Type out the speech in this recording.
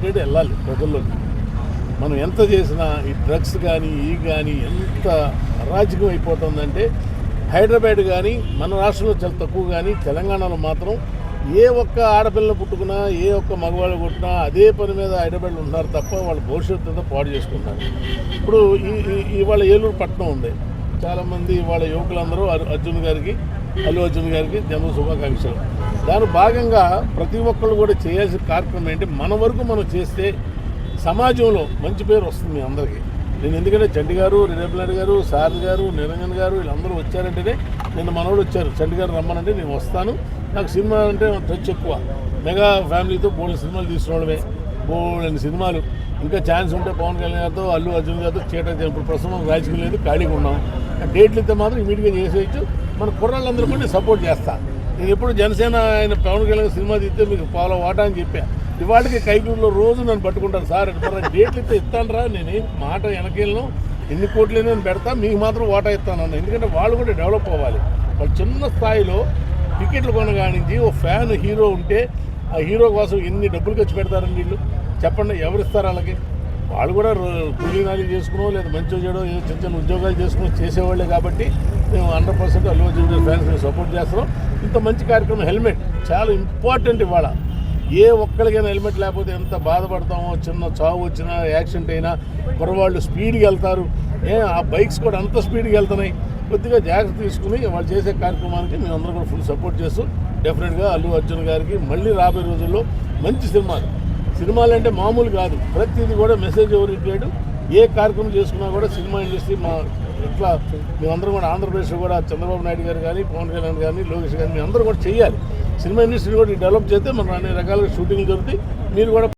Content వెళ్ళాలి ప్రజల్లోకి. మనం ఎంత చేసినా ఈ డ్రగ్స్ కానీ ఎంత అరాజకం అయిపోతుందంటే హైదరాబాద్ కానీ మన రాష్ట్రంలో చాలా తక్కువ, కానీ తెలంగాణలో మాత్రం ఏ ఒక్క ఆడపిల్ల పుట్టుకున్నా ఏ ఒక్క మగవాళ్ళు పుట్టినా అదే పని మీద హైదరాబాద్లో ఉంటున్నారు తప్ప వాళ్ళ భవిష్యత్తుతో పాడు చేసుకుంటారు. ఇప్పుడు ఇవాళ ఏలూరు పట్టణం ఉంది, చాలామంది వాళ్ళ యువకులందరూ అల్లు అర్జున్ గారికి జన్మ శుభాకాంక్షలు. దాని భాగంగా ప్రతి ఒక్కళ్ళు కూడా చేయాల్సిన కార్యక్రమం ఏంటి, మన వరకు మనం చేస్తే సమాజంలో మంచి పేరు వస్తుంది మీ అందరికీ. నేను ఎందుకంటే చంటి గారు, రేపనాయుడు గారు, సారథి గారు, నిరంజన్ గారు వీళ్ళందరూ వచ్చారంటేనే నిన్న మనోడు వచ్చారు, చంటి గారు రమ్మనంటే నేను వస్తాను. నాకు సినిమా అంటే టచ్ ఎక్కువ, మెగా ఫ్యామిలీతో బోల్డ్ సినిమాలు తీసుకోవడమే, బోల్డ్ సినిమాలు. ఇంకా ఛాన్స్ ఉంటే పవన్ కళ్యాణ్ గారితో, అల్లు అర్జున్ గారితో చేయడం. ఇప్పుడు ప్రస్తుతం రాజకీయం లేదు, ఖాళీగా ఉన్నాం. డేట్లు ఇస్తే మాత్రం ఇమీడియట్గా చేసేయచ్చు. మన కుర్రాళ్ళందరూ కూడా నేను సపోర్ట్ చేస్తాను. నేను ఎప్పుడు జనసేన ఆయన పవన్ కళ్యాణ్ సినిమా తీస్తే మీకు పాలో వాటా అని చెప్పాను. ఇవాళకి కైకూరులో రోజు నన్ను పట్టుకుంటారు, సార్ డేట్లు ఇస్తే ఇస్తాను రా, నేను మాట వెనకేళ్ళను, ఎన్ని కోట్లు నేను పెడతా, మీకు మాత్రం వాటా ఇస్తాను. ఎందుకంటే వాళ్ళు కూడా డెవలప్ అవ్వాలి. వాళ్ళు చిన్న స్థాయిలో టికెట్లు కొనగానించి ఓ ఫ్యాన్ హీరో ఉంటే ఆ హీరో కోసం ఎన్ని డబ్బులు ఖర్చు పెడతారని వీళ్ళు చెప్పండి, ఎవరిస్తారు వాళ్ళకి? వాళ్ళు కూడా కూలీనాలు చేసుకునో లేదా మంచి చేయడం ఏదో చిన్న చిన్న ఉద్యోగాలు చేసుకుని చేసేవాళ్ళే. కాబట్టి మేము 100% అల్లు అర్జున్ ఫ్యాన్స్ సపోర్ట్ చేస్తున్నాం. ఇంత మంచి కార్యక్రమం, హెల్మెట్ చాలా ఇంపార్టెంట్. ఇవాళ ఏ ఒక్కరికైనా హెల్మెట్ లేకపోతే ఎంత బాధపడతామో, చిన్న చావు వచ్చినా యాక్సిడెంట్ అయినా కుర్రవాళ్ళు స్పీడ్కి వెళ్తారు, ఆ బైక్స్ కూడా అంత స్పీడ్కి వెళ్తున్నాయి. కొద్దిగా జాగ్రత్త తీసుకుని వాళ్ళు చేసే కార్యక్రమానికి మేము అందరం కూడా ఫుల్ సపోర్ట్ చేస్తూ డెఫినెట్గా అల్లు అర్జున్ గారికి మళ్ళీ రాబోయే రోజుల్లో మంచి సినిమాలు అంటే మామూలు కాదు, ప్రతిదీ కూడా మెసేజ్ ఓరియంటెడ్. ఏ కార్యక్రమం చేసుకున్నా కూడా సినిమా ఇండస్ట్రీ ఇట్లా మేమందరం కూడా ఆంధ్రప్రదేశ్లో కూడా చంద్రబాబు నాయుడు గారు కానీ, పవన్ కళ్యాణ్ కానీ, లోకేష్ కానీ, మేము అందరూ కూడా చేయాలి. సినిమా ఇండస్ట్రీ కూడా డెవలప్ చేస్తే మన అన్ని రకాలుగా షూటింగ్లు జరుగుతాయి. మీరు కూడా